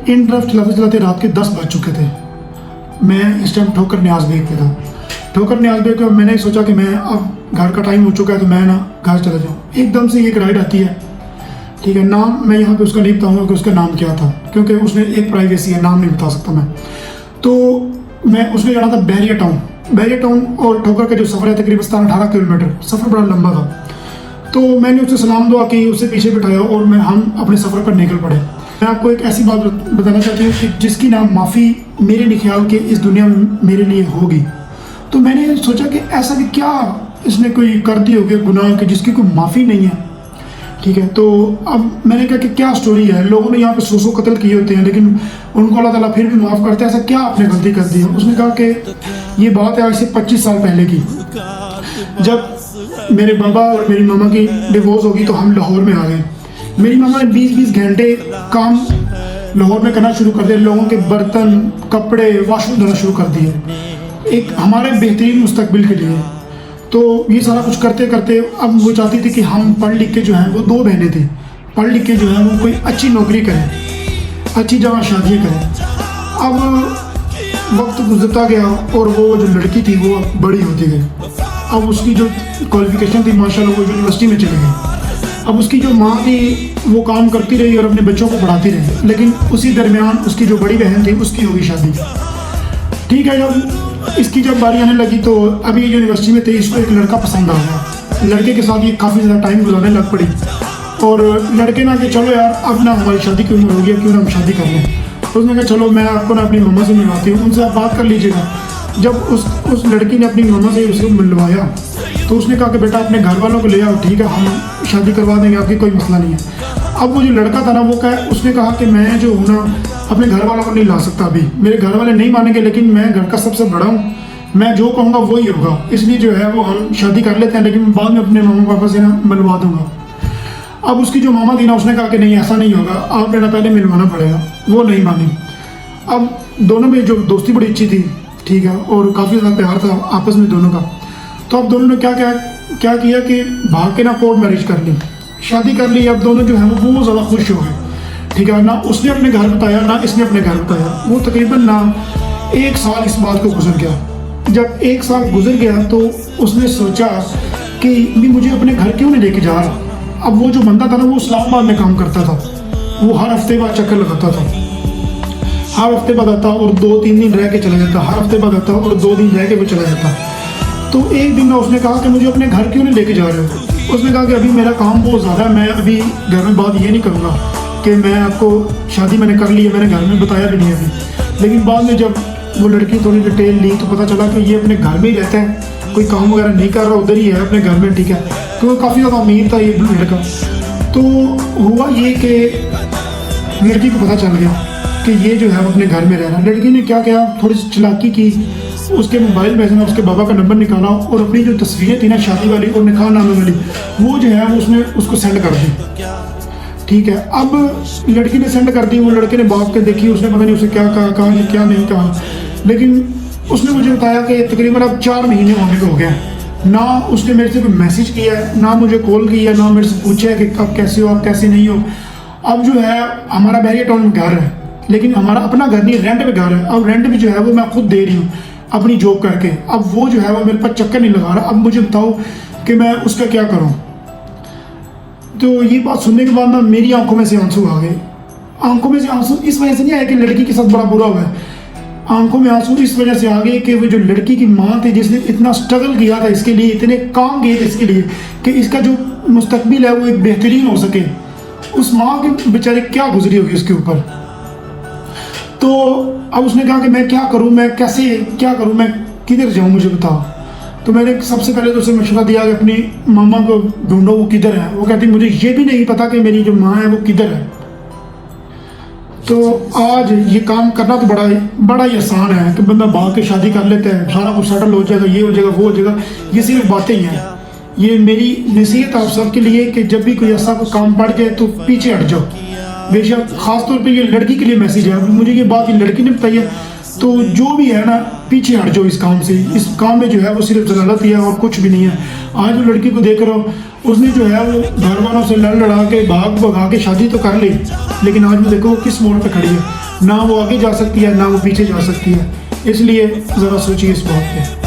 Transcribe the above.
इन draft चलाते चलाते रात के 10 बज चुके थे। मैं इस टाइम ठोकर न्याज बेग पे था। ठोकर न्याज बेग पे मैंने सोचा कि मैं अब घर का टाइम हो चुका है तो मैं ना घर चला जाऊँ। एकदम से एक राइड आती है, ठीक है। नाम मैं यहाँ पे उसका नहीं बताऊँगा कि उसका नाम क्या था, क्योंकि उसने एक प्राइवेसी है, नाम नहीं बता सकता मैं। तो मैं उसने जाना था बैरिया टाउन और ठोकर का जो सफ़र है तकरीबन 17-18 किलोमीटर, सफ़र बड़ा लंबा था। तो मैंने उससे सलाम दुआ की, उससे पीछे बिठाया और हम अपने सफ़र पर निकल पड़े। मैं आपको एक ऐसी बात बताना चाहती हूँ कि जिसकी ना माफ़ी मेरे नहीं ख्याल के इस दुनिया में मेरे लिए होगी। तो मैंने सोचा कि ऐसा कि क्या इसने कोई कर दी होगी गुनाह की जिसकी कोई माफ़ी नहीं है, ठीक है। तो अब मैंने कहा कि क्या स्टोरी है, लोगों ने यहाँ पे 100 कत्ल किए होते हैं लेकिन उनको अल्लाह ताला फिर भी माफ़ करते हैं, ऐसा क्या आपने गलती कर दी है। उसने कहा कि ये बात है आज से 25 साल पहले की, जब मेरे बाबा और मेरी मामा की डिवोर्स होगी तो हम लाहौर में आ गए। मेरी मामा ने 20-20 घंटे काम लाहौर में करना शुरू कर दिया, लोगों के बर्तन कपड़े वाशरूम धोना शुरू कर दिए एक हमारे बेहतरीन मुस्तकबिल के लिए। तो ये सारा कुछ करते करते अब वो चाहती थी कि हम पढ़ लिख के जो है, वो 2 बहनें थी, पढ़ लिख के जो है वो कोई अच्छी नौकरी करें, अच्छी जगह शादी करें। अब वक्त गुजरता गया और वो जो लड़की थी वो बड़ी होती गई। अब उसकी जो क्वालिफिकेशन थी माशाल्लाह वो यूनिवर्सिटी में चली गई। अब उसकी जो माँ थी वो काम करती रही और अपने बच्चों को पढ़ाती रही, लेकिन उसी दरमियान उसकी जो बड़ी बहन थी उसकी होगी शादी, ठीक है। जब इसकी जब बारी आने लगी तो अभी यूनिवर्सिटी में थी, इसको एक लड़का पसंद आ गया। लड़के के साथ ये काफ़ी ज़्यादा टाइम गुजारने लग पड़ी और लड़के ना कि चलो यार अब ना हमारी शादी की उम्र हो गई, क्यों ना हम शादी कर लें। उसने कहा चलो मैं आपको ना अपनी मम्मा से मिलवाती हूँ, उनसे आप बात कर लीजिएगा। जब उस लड़की ने अपनी मम्मा से उसको मिलवाया तो उसने कहा कि बेटा अपने घर वालों को ले आओ, ठीक है हम शादी करवा देंगे, आपकी कोई मसला नहीं है। अब वो जो लड़का था ना वो उसने कहा कि मैं जो हूँ ना अपने घर वालों को नहीं ला सकता, अभी मेरे घर वाले नहीं मानेंगे, लेकिन मैं घर का सबसे बड़ा हूँ, मैं जो कहूँगा वही होगा, इसलिए जो है वो हम शादी कर लेते हैं, लेकिन बाद में अपने मामा पापा से ना मिलवा दूँगा। अब उसकी जो मामा थी ना उसने कहा कि नहीं ऐसा नहीं होगा, आपने ना पहले मिलवाना पड़ेगा। वो नहीं मानी। अब दोनों में जो दोस्ती बड़ी अच्छी थी, ठीक है, और काफ़ी ज़्यादा प्यार था आपस में दोनों का। तो अब दोनों ने क्या किया कि भाग के ना कोर्ट मैरिज कर ली, शादी कर ली। अब दोनों जो है वो बहुत ज़्यादा खुश हो गए, ठीक है। ना उसने अपने घर बताया ना इसने अपने घर बताया। वो तकरीबन ना 1 साल इस बात को गुजर गया। जब 1 साल गुजर गया तो उसने सोचा कि भी मुझे अपने घर क्यों नहीं लेके जा रहा। अब वो जो बंदा था ना वो इस्लामाबाद में काम करता था, वो हर हफ्ते बाद चक्कर लगाता था, हर हफ्ते बाद आता और 2-3 दिन रह के चला जाता, हर हफ्ते बाद आता और 2 दिन रह के वो चला जाता। तो एक दिन ना उसने कहा कि मुझे अपने घर क्यों नहीं लेके जा रहे हो। उसने कहा कि अभी मेरा काम बहुत ज़्यादा है, मैं अभी घर में बात ये नहीं करूँगा कि मैं आपको शादी मैंने कर ली है, मैंने घर में बताया भी नहीं अभी। लेकिन बाद में जब वो लड़की थोड़ी डिटेल ली तो पता चला कि ये अपने घर में ही रहता है, कोई काम वगैरह नहीं कर रहा, उधर ही है अपने घर में, ठीक है। तो वो काफ़ी ज़्यादा अमीर था ये लड़का। तो हुआ ये कि लड़की को पता चल गया कि ये जो है अपने घर में रह रहा है। लड़की ने क्या किया, थोड़ी सी चालाकी की, उसके मोबाइल में से ना उसके बाबा का नंबर निकाला और अपनी जो तस्वीरें थी ना शादी वाली और निकाह नामे वाली वो जो है उसने उसको सेंड कर दी, ठीक है। अब लड़की ने सेंड कर दी, वो लड़के ने बाप के देखी, उसने पता नहीं उसे क्या कहा कि क्या नहीं कहा, लेकिन उसने मुझे बताया कि तकरीबन अब 4 महीने होने को हो गया, ना उसने मेरे से कोई मैसेज किया है, ना मुझे कॉल किया, ना मेरे से पूछा है कि आप कैसे हो, आप कैसे नहीं हो। अब जो है हमारा बैरिया टाउन में घर है, लेकिन हमारा अपना घर नहीं, रेंट पे घर है। अब रेंट भी जो है वो मैं खुद दे रही हूँ अपनी जॉब करके। अब वो जो है वो मेरे पास चक्कर नहीं लगा रहा। अब मुझे बताओ कि मैं उसका क्या करूँ। तो ये बात सुनने के बाद ना मेरी आंखों में से आंसू आ गए। आंखों में से आंसू इस वजह से नहीं आया कि लड़की के साथ बड़ा बुरा हुआ है, आंखों में आंसू इस वजह से आ गए कि वो जो लड़की की माँ थी जिसने इतना स्ट्रगल किया था इसके लिए, इतने काम किए थे इसके लिए कि इसका जो मुस्तकबिल है वो एक बेहतरीन हो सके, उस माँ के बेचारे क्या गुजरी होगी उसके ऊपर। तो अब उसने कहा कि मैं क्या करूं, मैं कैसे क्या करूं, मैं किधर जाऊं, मुझे बताओ। तो मैंने सबसे पहले तो उसे मशवरा दिया कि अपनी मामा को ढूंढो, वो किधर है। वो कहती मुझे ये भी नहीं पता कि मेरी जो माँ है वो किधर है। तो आज ये काम करना तो बड़ा ही आसान है कि बंदा भाग के शादी कर लेता है, सारा कुछ सेटल हो जाएगा, ये हो जाएगा वो हो जाएगा। ये सिर्फ बातें ही हैं। ये मेरी नसीहत आप सबके लिए कि जब भी कोई ऐसा काम पड़ जाए तो पीछे हट जाओ। बेशक खास तौर पे ये लड़की के लिए मैसेज है। मुझे ये बात ये लड़की ने बताई है, तो जो भी है ना, पीछे हट जाओ इस काम से। इस काम में जो है वो सिर्फ जलालत ही है और कुछ भी नहीं है। आज वो लड़की को देख रहा हूँ, उसने जो है वो घर वालों से लड़ लड़ा के भाग भगा के शादी तो कर ली, लेकिन आज वो देखो वो किस मोड़ पे खड़ी है। ना वो आगे जा सकती है ना वो पीछे जा सकती है। इसलिए ज़रा सोचिए इस बात पे।